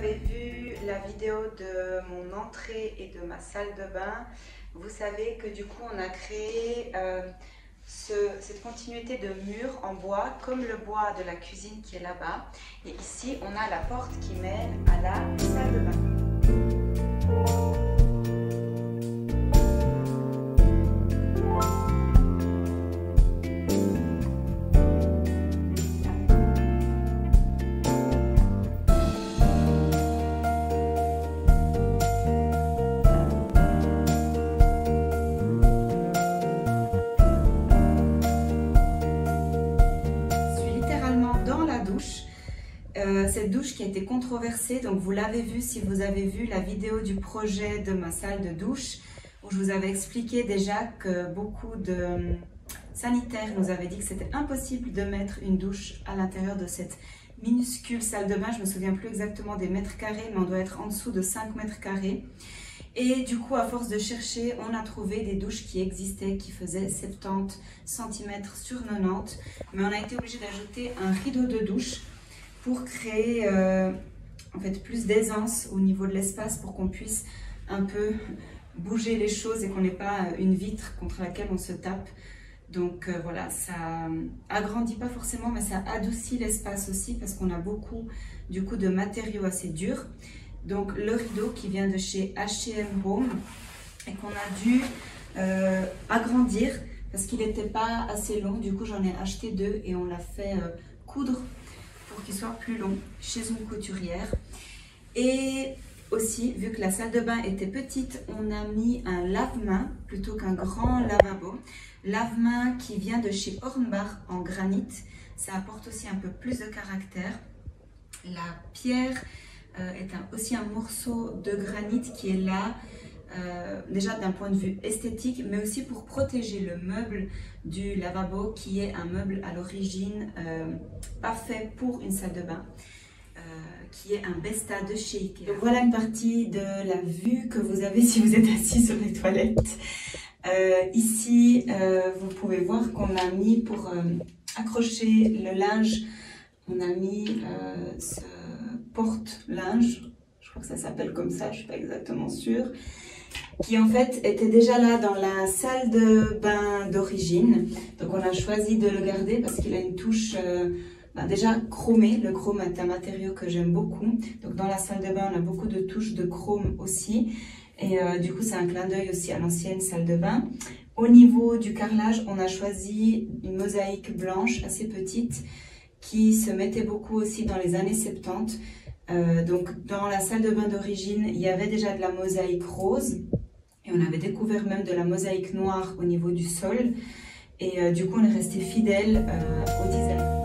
avez vu la vidéo de mon entrée et de ma salle de bain, vous savez que du coup on a créé cette continuité de murs en bois, comme le bois de la cuisine qui est là-bas. Et ici on a la porte qui mène à la salle de bain. Cette douche qui a été controversée, donc vous l'avez vu si vous avez vu la vidéo du projet de ma salle de douche, où je vous avais expliqué déjà que beaucoup de sanitaires nous avaient dit que c'était impossible de mettre une douche à l'intérieur de cette minuscule salle de bain. Je ne me souviens plus exactement des mètres carrés, mais on doit être en dessous de 5 mètres carrés. Et du coup, à force de chercher, on a trouvé des douches qui existaient, qui faisaient 70 cm sur 90. Mais on a été obligé d'ajouter un rideau de douche pour créer en fait plus d'aisance au niveau de l'espace, pour qu'on puisse un peu bouger les choses et qu'on n'ait pas une vitre contre laquelle on se tape. Donc voilà, ça agrandit pas forcément, mais ça adoucit l'espace aussi, parce qu'on a beaucoup du coup de matériaux assez durs. Donc le rideau qui vient de chez H&M Home et qu'on a dû agrandir parce qu'il n'était pas assez long. Du coup j'en ai acheté deux et on l'a fait coudre pour qu'il soit plus long chez une couturière. Et aussi, vu que la salle de bain était petite, on a mis un lave-main plutôt qu'un grand lavabo. Lave-main qui vient de chez Hornbach en granit. Ça apporte aussi un peu plus de caractère. La pierre est aussi un morceau de granit qui est là, déjà d'un point de vue esthétique, mais aussi pour protéger le meuble du lavabo, qui est un meuble à l'origine pas fait pour une salle de bain, qui est un Besta de chez Ikea. Donc voilà une partie de la vue que vous avez si vous êtes assis sur les toilettes. Ici, vous pouvez voir qu'on a mis pour accrocher le linge, on a mis ce porte-linge, je crois que ça s'appelle comme ça, je ne suis pas exactement sûre, qui en fait était déjà là dans la salle de bain d'origine. Donc on a choisi de le garder parce qu'il a une touche déjà chromée. Le chrome est un matériau que j'aime beaucoup. Donc dans la salle de bain, on a beaucoup de touches de chrome aussi. Et du coup, c'est un clin d'œil aussi à l'ancienne salle de bain. Au niveau du carrelage, on a choisi une mosaïque blanche assez petite qui se mettait beaucoup aussi dans les années 70. Donc dans la salle de bain d'origine, il y avait déjà de la mosaïque rose. Et on avait découvert même de la mosaïque noire au niveau du sol. Et du coup, on est resté fidèle au design.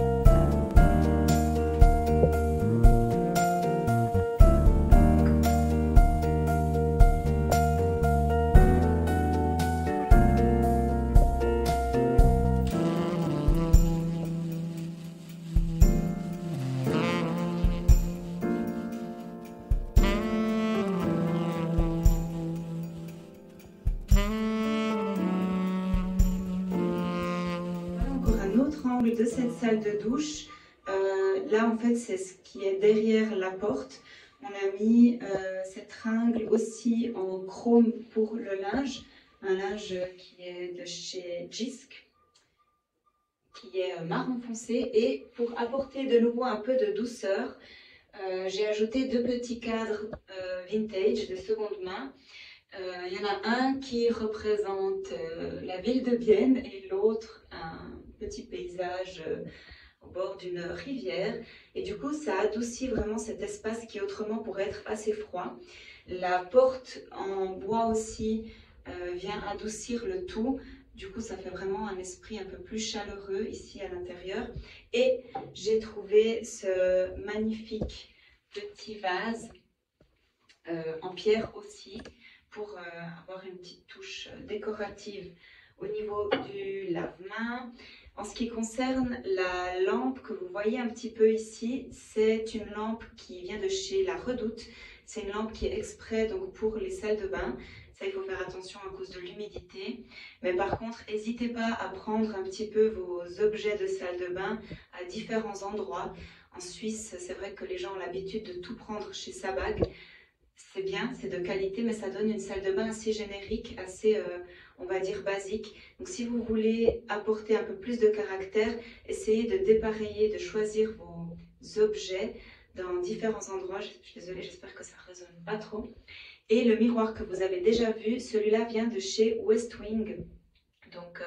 De cette salle de douche, là en fait c'est ce qui est derrière la porte. On a mis cette tringle aussi en chrome pour le linge, un linge qui est de chez Jysk, qui est marron foncé. Et pour apporter de nouveau un peu de douceur, j'ai ajouté deux petits cadres vintage de seconde main. Il y en a un qui représente la ville de Bienne et l'autre un petit paysage au bord d'une rivière. Et du coup, ça adoucit vraiment cet espace qui autrement pourrait être assez froid. La porte en bois aussi vient adoucir le tout. Du coup, ça fait vraiment un esprit un peu plus chaleureux ici à l'intérieur. Et j'ai trouvé ce magnifique petit vase en pierre aussi, pour avoir une petite touche décorative au niveau du lave-main. En ce qui concerne la lampe que vous voyez un petit peu ici, c'est une lampe qui vient de chez La Redoute. C'est une lampe qui est exprès donc pour les salles de bain. Ça, il faut faire attention à cause de l'humidité. Mais par contre, n'hésitez pas à prendre un petit peu vos objets de salle de bain à différents endroits. En Suisse, c'est vrai que les gens ont l'habitude de tout prendre chez Sabag. C'est bien, c'est de qualité, mais ça donne une salle de bain assez générique, assez, on va dire, basique. Donc si vous voulez apporter un peu plus de caractère, essayez de dépareiller, de choisir vos objets dans différents endroits. Je suis désolée, j'espère que ça ne résonne pas trop. Et le miroir que vous avez déjà vu, celui-là vient de chez Westwing. Donc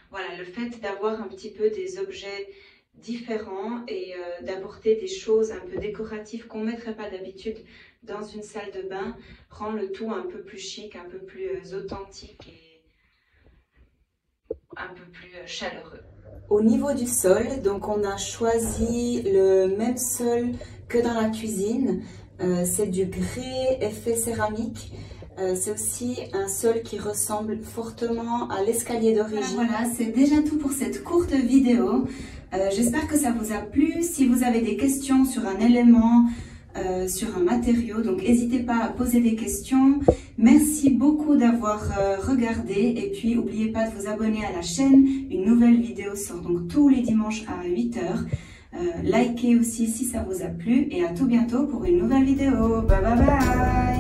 voilà, le fait d'avoir un petit peu des objets différents et d'apporter des choses un peu décoratives qu'on ne mettrait pas d'habitude dans une salle de bain rend le tout un peu plus chic, un peu plus authentique et un peu plus chaleureux. Au niveau du sol, donc on a choisi le même sol que dans la cuisine. C'est du grès effet céramique. C'est aussi un sol qui ressemble fortement à l'escalier d'origine. Voilà, c'est déjà tout pour cette courte vidéo. J'espère que ça vous a plu. Si vous avez des questions sur un élément, sur un matériau, donc n'hésitez pas à poser des questions. Merci beaucoup d'avoir regardé et puis n'oubliez pas de vous abonner à la chaîne. Une nouvelle vidéo sort donc tous les dimanches à 8 h. Likez aussi si ça vous a plu et à tout bientôt pour une nouvelle vidéo. Bye bye bye.